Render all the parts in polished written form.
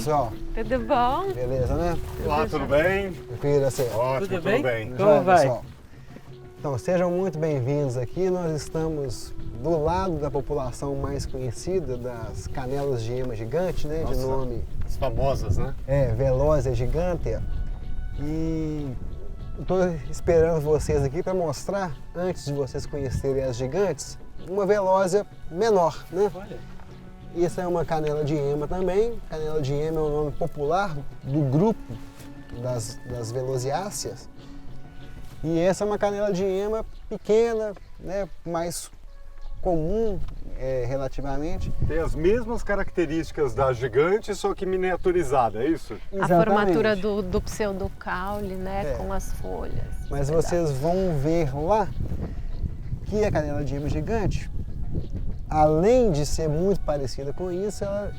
pessoal? Tudo bom? Beleza, né? Olá, tudo bem? Tranquilo, você? Ótimo, Tudo bem? bem. Como vai? Pessoal? Então, sejam muito bem-vindos aqui. Nós estamos do lado da população mais conhecida das canelas de ema gigante, né? Nossa, de nome as famosas, né? Velosia gigantea. E estou esperando vocês aqui para mostrar, antes de vocês conhecerem as gigantes, uma Velosia menor, né? Olha. Essa é uma canela de ema também. Canela de ema é o nome popular do grupo das velosiáceas. E essa é uma canela de ema pequena, né, mais comum relativamente. Tem as mesmas características da gigante, só que miniaturizada, é isso? A formatura do pseudocaule, né? Com as folhas. Mas vocês vão ver lá que a canela de ema gigante, além de ser muito parecida com isso, ela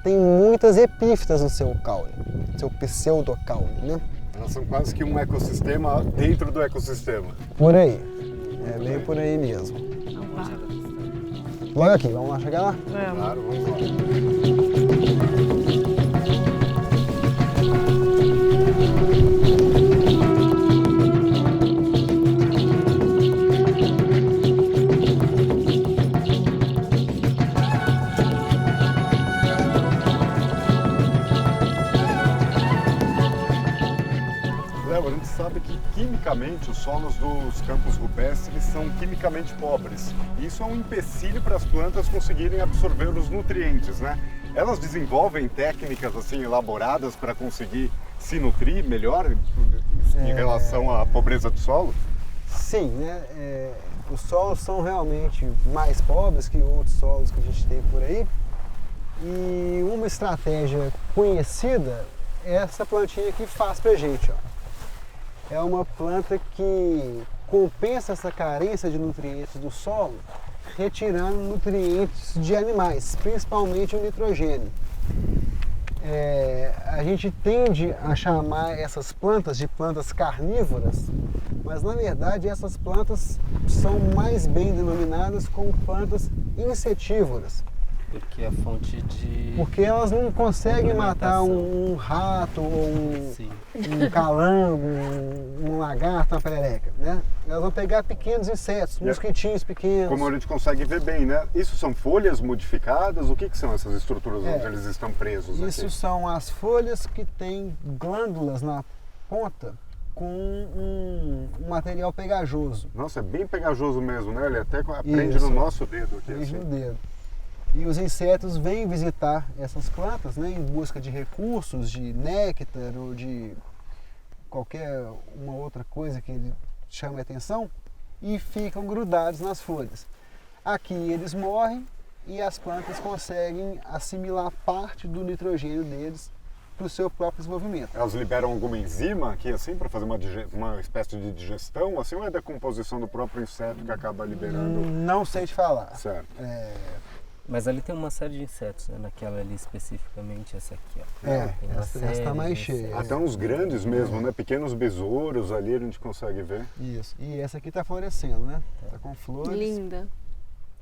tem muitas epífitas no seu caule, seu pseudocaule, né? Elas são quase que um ecossistema dentro do ecossistema. Por aí. É bem por aí mesmo. Logo aqui, vamos lá chegar lá? Claro, vamos lá. Léo, a gente sabe que quimicamente os solos dos campos rupestres são quimicamente pobres. E isso é um empecilho para as plantas conseguirem absorver os nutrientes, né? Elas desenvolvem técnicas assim elaboradas para conseguir se nutrir melhor em relação à pobreza do solo? Sim, né? Os solos são realmente mais pobres que outros solos que a gente tem por aí. E uma estratégia conhecida é essa plantinha que faz pra gente, ó. É uma planta que compensa essa carência de nutrientes do solo, retirando nutrientes de animais, principalmente o nitrogênio. A gente tende a chamar essas plantas de plantas carnívoras, mas na verdade essas plantas são mais bem denominadas como plantas insetívoras. Porque a fonte de... Porque elas não conseguem matar um rato, ou um calango, um lagarto, uma perereca, né? Elas vão pegar pequenos insetos, mosquitinhos pequenos. Como a gente consegue ver bem, né? Isso são folhas modificadas? O que são essas estruturas onde eles estão presos aqui? Isso são as folhas que têm glândulas na ponta com um material pegajoso. Nossa, é bem pegajoso mesmo, né? Ele até prende no nosso dedo aqui. Prende Assim. no dedo. E os insetos vêm visitar essas plantas, né, em busca de recursos, de néctar ou de qualquer uma outra coisa que ele chame a atenção e ficam grudados nas folhas. Aqui eles morrem e as plantas conseguem assimilar parte do nitrogênio deles para o seu próprio desenvolvimento. Elas liberam alguma enzima aqui assim para fazer uma espécie de digestão, assim, ou é a decomposição do próprio inseto que acaba liberando? Não sei te falar. Certo. Mas ali tem uma série de insetos, né? Naquela ali especificamente, essa aqui, ó. Tem uma Essa série está mais de cheia. insetos. Até uns grandes mesmo, né? Pequenos besouros ali a gente consegue ver. Isso. E essa aqui está florescendo, né? Está com flores. Linda.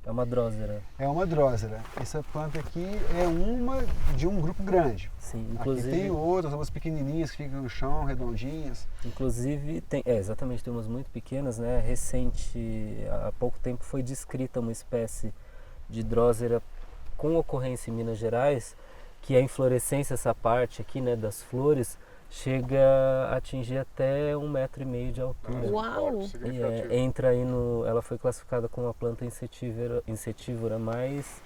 É uma drósera. É uma drósera. Essa planta aqui é uma de um grupo grande. Sim, Aqui inclusive... tem outras, umas pequenininhas que ficam no chão, redondinhas. Inclusive, exatamente, tem umas muito pequenas, né? Recente, há pouco tempo foi descrita uma espécie de drósera com ocorrência em Minas Gerais, que a inflorescência, essa parte aqui, né, das flores, chega a atingir até 1,5 metro de altura. Uau! E entra aí ela foi classificada como a planta insetívora mais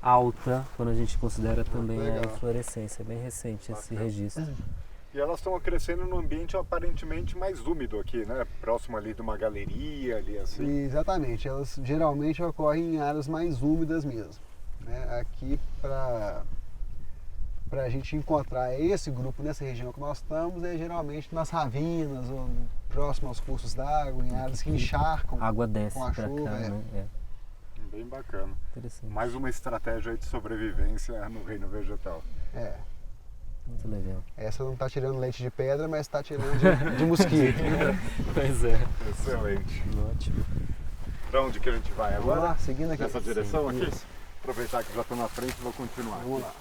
alta, quando a gente considera também a inflorescência. É bem recente esse registro. E elas estão crescendo num ambiente aparentemente mais úmido aqui, né? Próximo ali de uma galeria, ali assim. Exatamente, elas geralmente ocorrem em áreas mais úmidas mesmo. Né? Aqui, para a gente encontrar esse grupo nessa região que nós estamos, é geralmente nas ravinas, ou próximo aos cursos d'água, em áreas que encharcam. A água desce com a pra chuva, cá, né? Bem bacana. Interessante. Mais uma estratégia aí de sobrevivência no reino vegetal. Muito legal. Essa não está tirando leite de pedra, mas está tirando de mosquito. Pois é. Excelente. Ótimo. Para onde que a gente vai agora? Vamos lá, seguindo aqui. Nessa direção aqui? Isso. Aproveitar que já estou na frente e vou continuar. Vamos lá.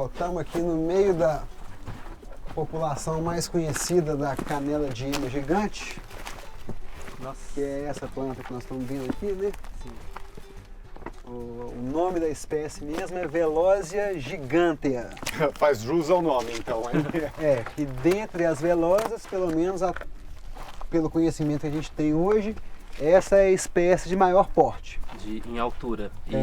pessoal, estamos aqui no meio da população mais conhecida da canela de ema gigante, Nossa. que é essa planta que nós estamos vendo aqui, né? Sim. O nome da espécie mesmo é Velosia gigantea. Faz jus ao nome, então, hein? É, que dentre as velosas, pelo menos pelo conhecimento que a gente tem hoje, essa é a espécie de maior porte. Em altura. É.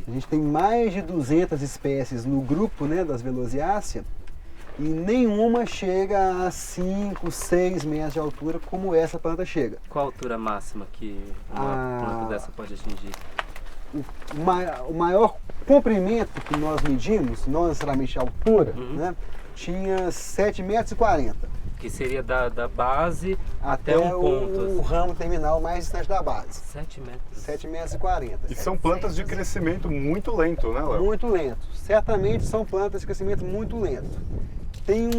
A gente tem mais de 200 espécies no grupo, né, das Velosiáceas, e nenhuma chega a 5, 6 metros de altura como essa planta chega. Qual a altura máxima que uma planta dessa pode atingir? O maior comprimento que nós medimos, não necessariamente a altura, né, tinha 7,40 metros. Que seria da base até um ponto. o ramo terminal mais distante da base. 7 metros. 7,40 metros. E são plantas de crescimento muito lento, né, Léo? Muito lento. Certamente são plantas de crescimento muito lento. Tem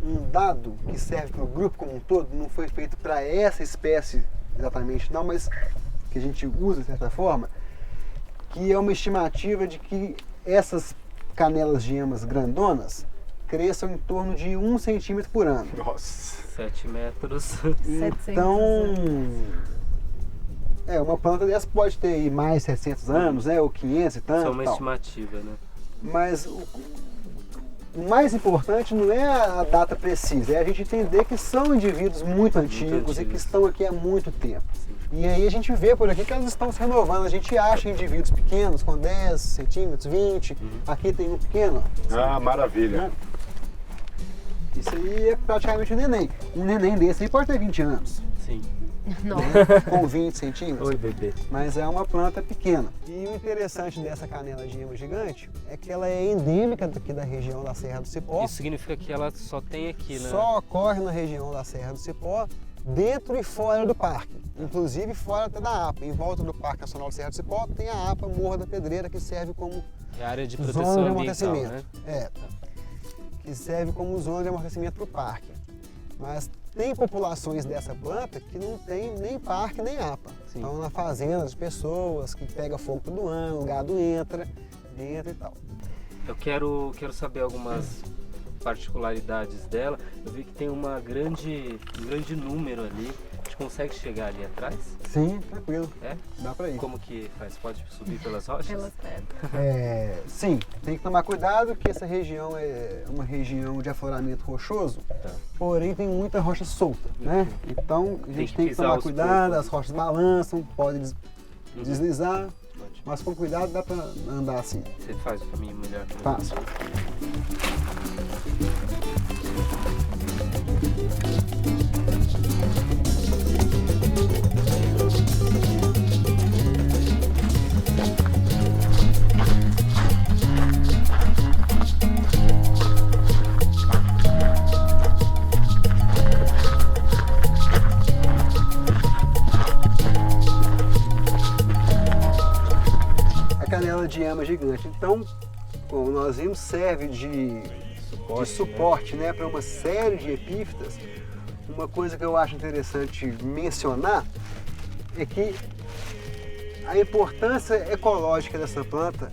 um dado que serve para o grupo como um todo, não foi feito para essa espécie exatamente não, mas que a gente usa de certa forma, que é uma estimativa de que essas canelas de emas grandonas cresçam em torno de 1 centímetro por ano. Nossa. 7 metros. 700 Então, anos. uma planta dessa pode ter aí mais 700 anos, né, ou 500 e tanto. Só uma tal. estimativa, né? Mas o mais importante não é a data precisa, é a gente entender que são indivíduos muito antigos e que estão aqui há muito tempo. Sim. E aí a gente vê por aqui que elas estão se renovando. A gente acha indivíduos pequenos, com 10 centímetros, 20. Aqui tem um pequeno. Ó. Ah, maravilha. Né? Isso aí é praticamente um neném. Um neném desse aí pode ter 20 anos, Sim. Nossa. com 20 centímetros. Oi, bebê. Mas é uma planta pequena. E o interessante dessa canela de ema gigante é que ela é endêmica daqui da região da Serra do Cipó. Isso significa que ela só tem aqui, né? Só ocorre na região da Serra do Cipó, dentro e fora do parque. Inclusive fora até da APA. Em volta do Parque Nacional do Serra do Cipó tem a APA Morro da Pedreira, que serve como É a área de zona proteção de ambiental, amortecimento. né? Que serve como zona de amortecimento para o parque. Mas tem populações dessa planta que não tem nem parque nem APA. Sim. Estão na fazenda de pessoas, que pega fogo todo ano, o gado entra e tal. Eu quero saber algumas particularidades dela. Eu vi que tem um grande número ali. A gente consegue chegar ali atrás? Sim, tranquilo. É? Dá para ir. Como que faz? Pode subir pelas rochas? Pelas pedras. Sim, tem que tomar cuidado que essa região é uma região de afloramento rochoso, porém tem muita rocha solta, né? Então a gente tem que pisar tomar aos cuidado, poucos. as rochas balançam, pode deslizar, Pode. mas com cuidado dá para andar assim. Você faz o caminho melhor. Fácil. A canela de ema gigante. Então, como nós vimos, serve de suporte, né, para uma série de epífitas. Uma coisa que eu acho interessante mencionar é que a importância ecológica dessa planta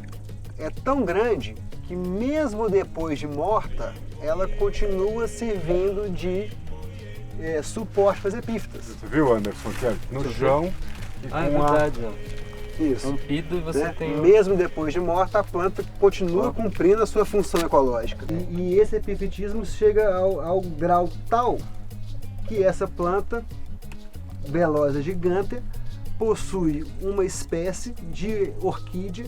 é tão grande que mesmo depois de morta, ela continua servindo de suporte para as epífitas. Você viu, Anderson, que é no chão e Ah, é com a... verdade. Ó. Isso. Rompido e você Né? tem... Mesmo depois de morta, a planta continua cumprindo a sua função ecológica. E esse epifitismo chega ao grau tal que essa planta, Velosia gigantea, possui uma espécie de orquídea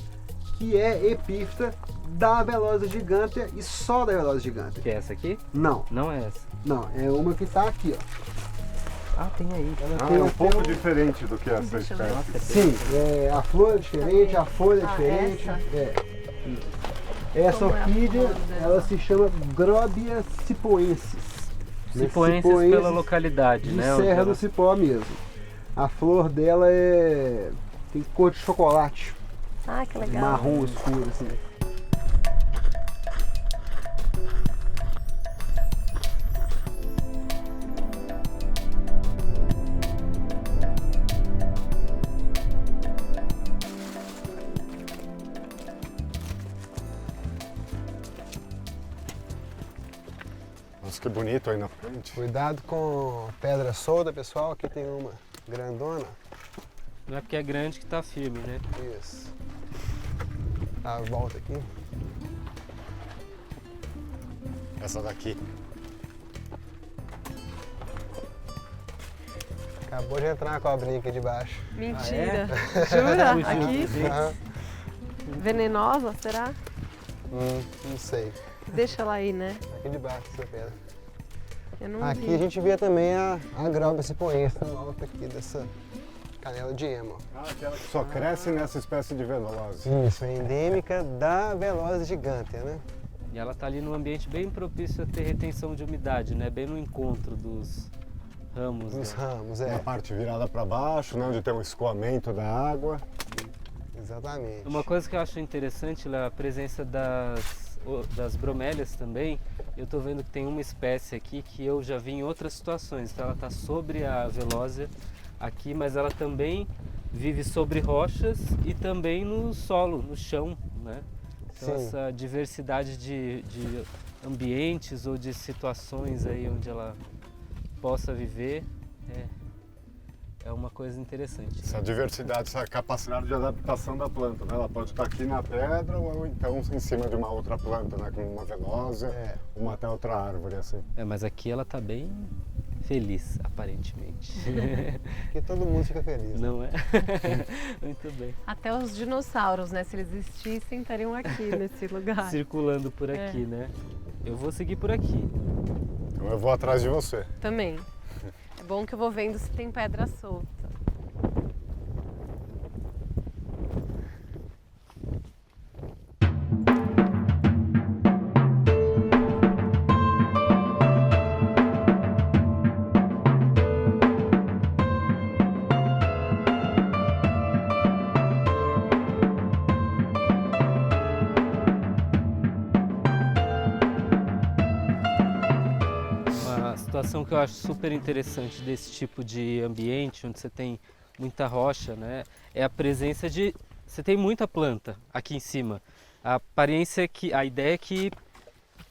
que é epífita da Velosia gigantea e só da Velosia gigantea. Que é essa aqui? Não, Não é essa. não, é uma que está aqui, ó. Ah, tem aí. Ela Ah, tem é um até pouco diferente do que essa Deixa eu ver. espécie. Nossa, é Sim, a flor é diferente, a folha é Ah, diferente. essa? Essa Como é a orquídea, flor dela? ela se chama Grobia cipoensis. Cipoenses pela localidade, de né? onde Serra ela- do Cipó mesmo. A flor dela tem cor de chocolate, Ah, que legal. marrom escuro assim. bonito aí na frente. Cuidado com pedra solta, pessoal. Aqui tem uma grandona. Não é porque é grande que tá firme, né? Isso. Dá a volta aqui. Essa daqui. Acabou de entrar uma cobrinha aqui de baixo. Mentira. Jura? Fugiu Aqui? dos dentes. Aham. Venenosa, será? Não sei. Deixa ela aí, né? Aqui debaixo dessa pedra. Eu não Aqui vi. a gente vê também a groba cipoense no alto aqui dessa canela de ema. Aquela que só cresce nessa espécie de velose. Isso, é endêmica da velose gigantea, né? E ela tá ali num ambiente bem propício a ter retenção de umidade, né? Bem no encontro dos ramos. Os né? ramos, Uma é. parte virada para baixo, né, onde tem um escoamento da água. Exatamente. Uma coisa que eu acho interessante é a presença das bromélias também. Eu tô vendo que tem uma espécie aqui que eu já vi em outras situações. Então ela tá sobre a velósia aqui, mas ela também vive sobre rochas e também no solo, no chão, né? Então Sim. essa diversidade de ambientes ou de situações aí onde ela possa viver é uma coisa interessante. Essa diversidade, essa capacidade de adaptação da planta, né? Ela pode estar aqui na pedra ou então em cima de uma outra planta, né? Como uma velósia, É. uma até outra árvore, assim. Mas aqui ela tá bem feliz, aparentemente. Aqui todo mundo fica feliz. Né? Não é? Muito bem. Até os dinossauros, né? Se eles existissem, estariam aqui nesse lugar. Circulando por aqui, né? Eu vou seguir por aqui. Então eu vou atrás de você. Também. É bom que eu vou vendo se tem pedra solta. Uma situação que eu acho super interessante desse tipo de ambiente, onde você tem muita rocha, né? É a presença de... Você tem muita planta aqui em cima. A aparência que... A ideia é que...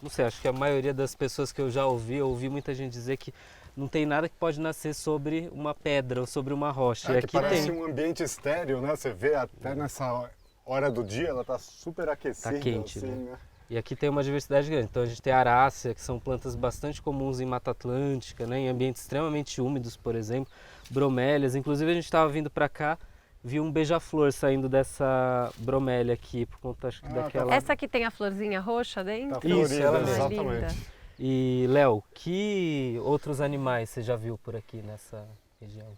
Não sei, acho que a maioria das pessoas que eu já ouvi muita gente dizer que não tem nada que pode nascer sobre uma pedra ou sobre uma rocha. E Que aqui parece tem. um ambiente estéril, né? Você vê até nessa hora do dia, ela tá super aquecida. Tá quente, assim, né? né? E aqui tem uma diversidade grande. Então a gente tem arácea, que são plantas bastante comuns em Mata Atlântica, né? Em ambientes extremamente úmidos, por exemplo. Bromélias. Inclusive a gente estava vindo para cá, vi um beija-flor saindo dessa bromélia aqui, por conta acho que daquela... Essa aqui tem a florzinha roxa dentro? Tá Isso, florida, ela mesma. exatamente. Linda. E Léo, que outros animais você já viu por aqui nessa região?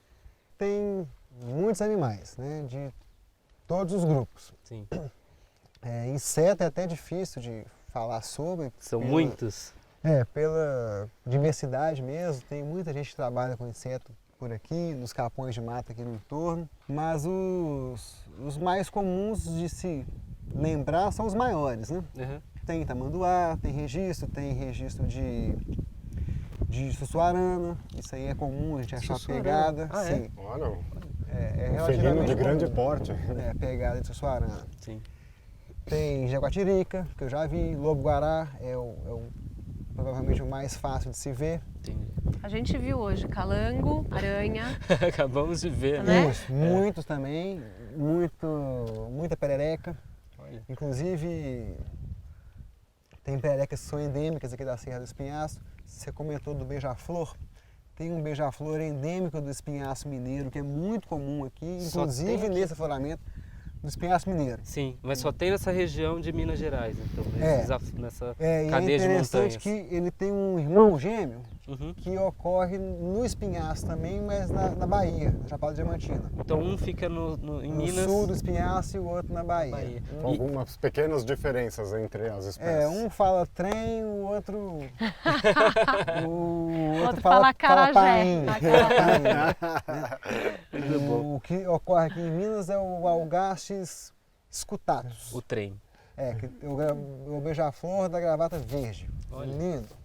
Tem muitos animais, né? De todos os grupos. Sim. Inseto é até difícil de falar sobre. São pela- muitos? Pela diversidade mesmo. Tem muita gente que trabalha com inseto por aqui, nos capões de mata aqui no entorno. Mas os mais comuns de se lembrar são os maiores, né? Uhum. Tem tamanduá, tem registro de sussuarana. Isso aí é comum, a gente achar Sussuarana? pegada. Ah, é? Sim. Olha, É um felino relativamente de grande comum. porte. Pegada de sussuarana. Sim. Tem jaguatirica, que eu já vi, lobo-guará provavelmente o mais fácil de se ver. Entendi. A gente viu hoje calango, aranha. Acabamos de ver, Né? Isso, muitos também, muita perereca. Olha. Inclusive, tem pererecas que são endêmicas aqui da Serra do Espinhaço. Você comentou do beija-flor. Tem um beija-flor endêmico do espinhaço mineiro, que é muito comum aqui, Só inclusive tem aqui? nesse afloramento do espinhaço mineiro. Sim, mas só tem nessa região de Minas Gerais, então, nessa E é cadeia de interessante montanhas. que ele tem um irmão gêmeo Uhum. que ocorre no espinhaço também, mas na Bahia, na Chapada Diamantina. Então um fica em No Minas. sul do espinhaço e o outro na Bahia. Bahia. Com algumas pequenas diferenças entre as espécies. Um fala trem, o outro. o Outro fala acarajé. painho. Muito bom. O que ocorre aqui em Minas é o Algastes scutatus. O trem. O beija-flor da gravata verde. Olha. Lindo.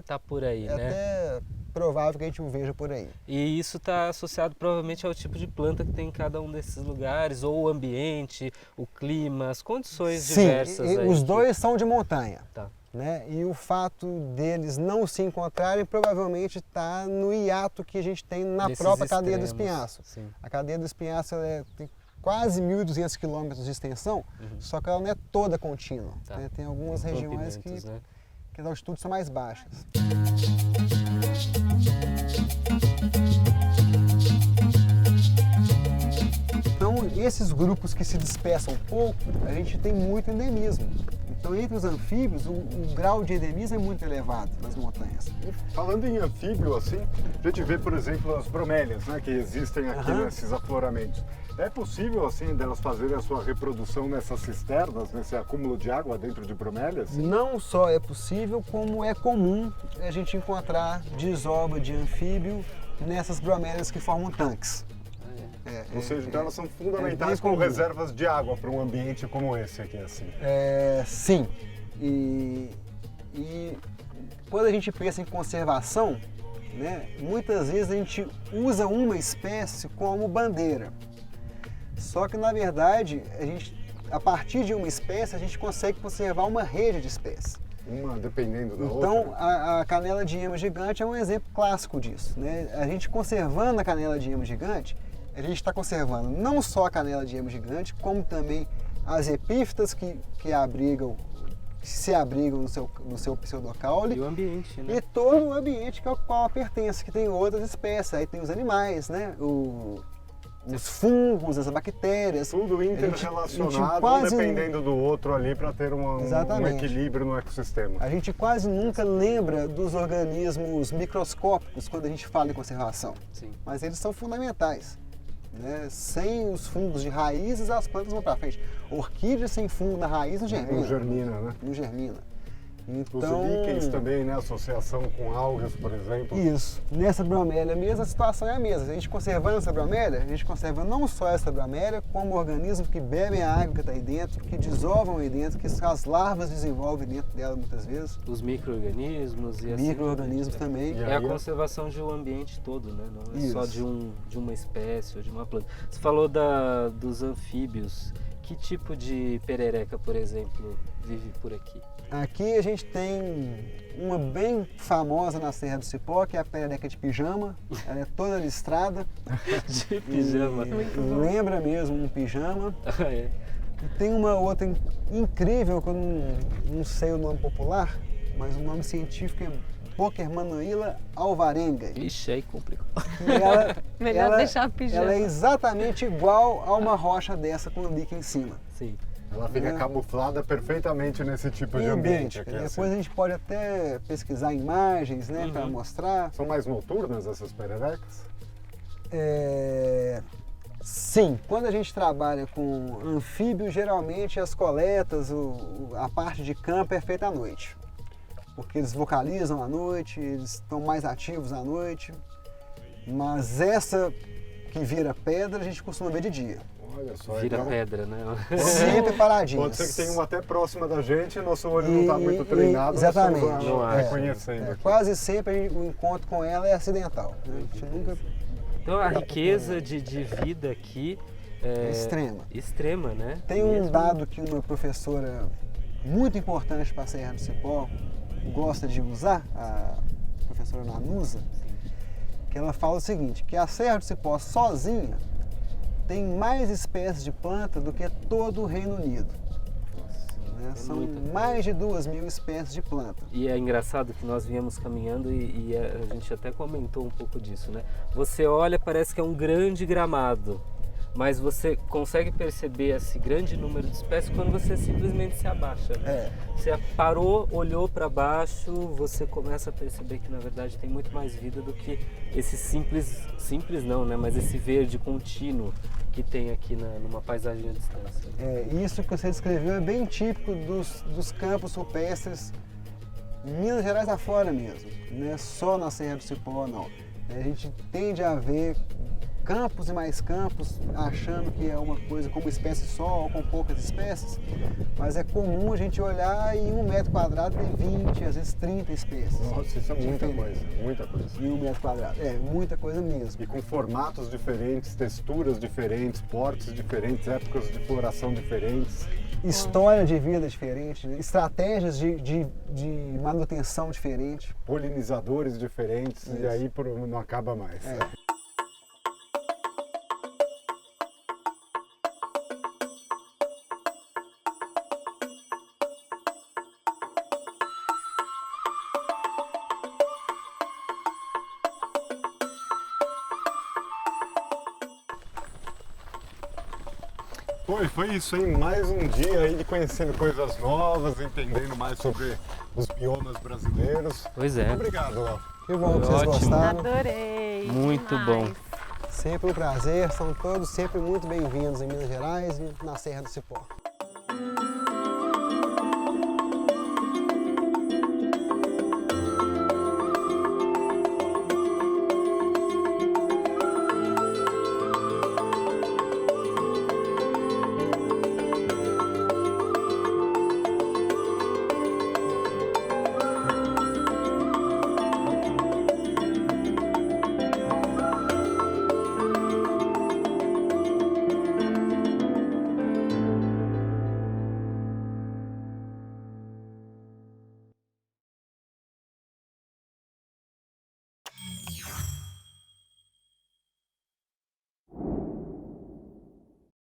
Tá por aí, né? Até provável que a gente o veja por aí. E isso está associado provavelmente ao tipo de planta que tem em cada um desses lugares, ou o ambiente, o clima, as condições diversas aí. Os dois são de montanha. Tá. né? E o fato deles não se encontrarem provavelmente está no hiato que a gente tem na Nesses própria cadeia do extremos, espinhaço. sim. A cadeia do espinhaço ela tem quase 1.200 quilômetros de extensão, só que ela não é toda contínua. Tá. Né? Tem algumas regiões que, Rompimentos, né? que as altitudes são mais baixas. Então, esses grupos que se dispersam pouco, a gente tem muito endemismo. Então, entre os anfíbios, o grau de endemismo é muito elevado nas montanhas. Falando em anfíbio, assim, a gente vê, por exemplo, as bromélias, né, que existem aqui nesses afloramentos. É possível, assim, delas fazerem a sua reprodução nessas cisternas, nesse acúmulo de água dentro de bromélias? Não só é possível, como é comum a gente encontrar desova de anfíbio nessas bromélias que formam tanques. Ou seja, então elas são fundamentais como comum. reservas de água para um ambiente como esse aqui, assim. Sim. E quando a gente pensa em conservação, né, muitas vezes a gente usa uma espécie como bandeira. Só que, na verdade, a partir de uma espécie, a gente consegue conservar uma rede de espécies. Uma dependendo da Então, outra. a canela de ema gigante é um exemplo clássico disso, né? A gente conservando a canela de ema gigante, a gente está conservando não só a canela de ema gigante, como também as epífitas que se abrigam no seu pseudocaule E o ambiente, né? e todo o ambiente ao qual ela pertence, que tem outras espécies. Aí tem os animais, né? Os fungos, as bactérias. Tudo a gente interrelacionado, quase um dependendo do outro ali para ter um Exatamente. equilíbrio no ecossistema. A gente quase nunca lembra dos organismos microscópicos quando a gente fala em conservação, Sim. mas eles são fundamentais. Né? Sem os fungos de raízes, as plantas vão para frente. Orquídea sem fungo na raiz não germina. Não germina, né? Não germina. Os Então, líquens também, né? Associação com algas, por exemplo. Isso. Nessa bromélia mesmo, a situação é a mesma. A gente conservando essa bromélia, a gente conserva não só essa bromélia, como organismos que bebem a água que está aí dentro, que desovam aí dentro, que as larvas desenvolvem dentro dela muitas vezes. Os micro-organismos e assim. Micro-organismos também. E É a aí, conservação de um ambiente todo, né? Não é só Isso. de uma espécie ou de uma planta. Você falou dos anfíbios. Que tipo de perereca, por exemplo, vive por aqui? Aqui a gente tem uma bem famosa na Serra do Cipó, que é a perereca de pijama. Ela é toda listrada. De pijama. E lembra mesmo um pijama. Ah, é. E tem uma outra incrível, que eu não sei o nome popular, mas o nome científico é Boquermanoila alvarenga. Ixi, aí complicou. E ela, Melhor deixar pijama. ela é exatamente igual a uma rocha dessa com líquen em cima. Sim. ela fica camuflada perfeitamente nesse tipo de ambiente aqui. Depois assim. a gente pode até pesquisar imagens, né, para mostrar. São mais noturnas essas pererecas? Sim, quando a gente trabalha com anfíbios, geralmente as coletas, a parte de campo é feita à noite. Porque eles vocalizam à noite, eles estão mais ativos à noite. Mas essa que vira pedra, a gente costuma ver de dia. Olha só, Vira então, pedra, né? Sempre paradinhos. pode ser que tenha uma até próxima da gente e nosso olho não está muito treinado. Exatamente. Nós estamos Não acha. reconhecendo aqui. Quase sempre o encontro com ela é acidental. Né? A gente nunca Então a riqueza de vida aqui é extrema. extrema, né? Tem um Mesmo- dado que uma professora muito importante para a Serra do Cipó gosta de usar, a professora Nanusa, que ela fala o seguinte, que a Serra do Cipó sozinha tem mais espécies de planta do que todo o Reino Unido. Né? São muita mais de 2.000 espécies de planta. E é engraçado que nós viemos caminhando e a gente até comentou um pouco disso, né? Você olha, parece que é um grande gramado, mas você consegue perceber esse grande número de espécies quando você simplesmente se abaixa, né? Você parou, olhou para baixo, você começa a perceber que na verdade tem muito mais vida do que esse simples não, né? Mas esse verde contínuo que tem aqui numa paisagem à distância. Isso que você descreveu é bem típico dos campos rupestres em Minas Gerais afora mesmo, não é só na Serra do Cipó não. A gente tende a ver campos e mais campos, achando que é uma coisa como espécie só ou com poucas espécies, mas é comum a gente olhar e em 1 metro quadrado tem 20, às vezes 30 espécies. Nossa, isso é muita diferentes. coisa, muita coisa. Em 1 metro quadrado, é muita coisa mesmo. E com formatos diferentes, texturas diferentes, portes diferentes, épocas de floração diferentes. História de vida diferente, estratégias de manutenção diferente. Polinizadores diferentes, Isso. e aí não acaba mais. É. Foi isso, hein? Mais um dia aí de conhecendo coisas novas, entendendo mais sobre os biomas brasileiros. Pois é. Muito obrigado, Léo. Que bom que Foi vocês ótimo. gostaram. Adorei. Muito demais. bom. Sempre um prazer, são todos sempre muito bem-vindos em Minas Gerais e na Serra do Cipó.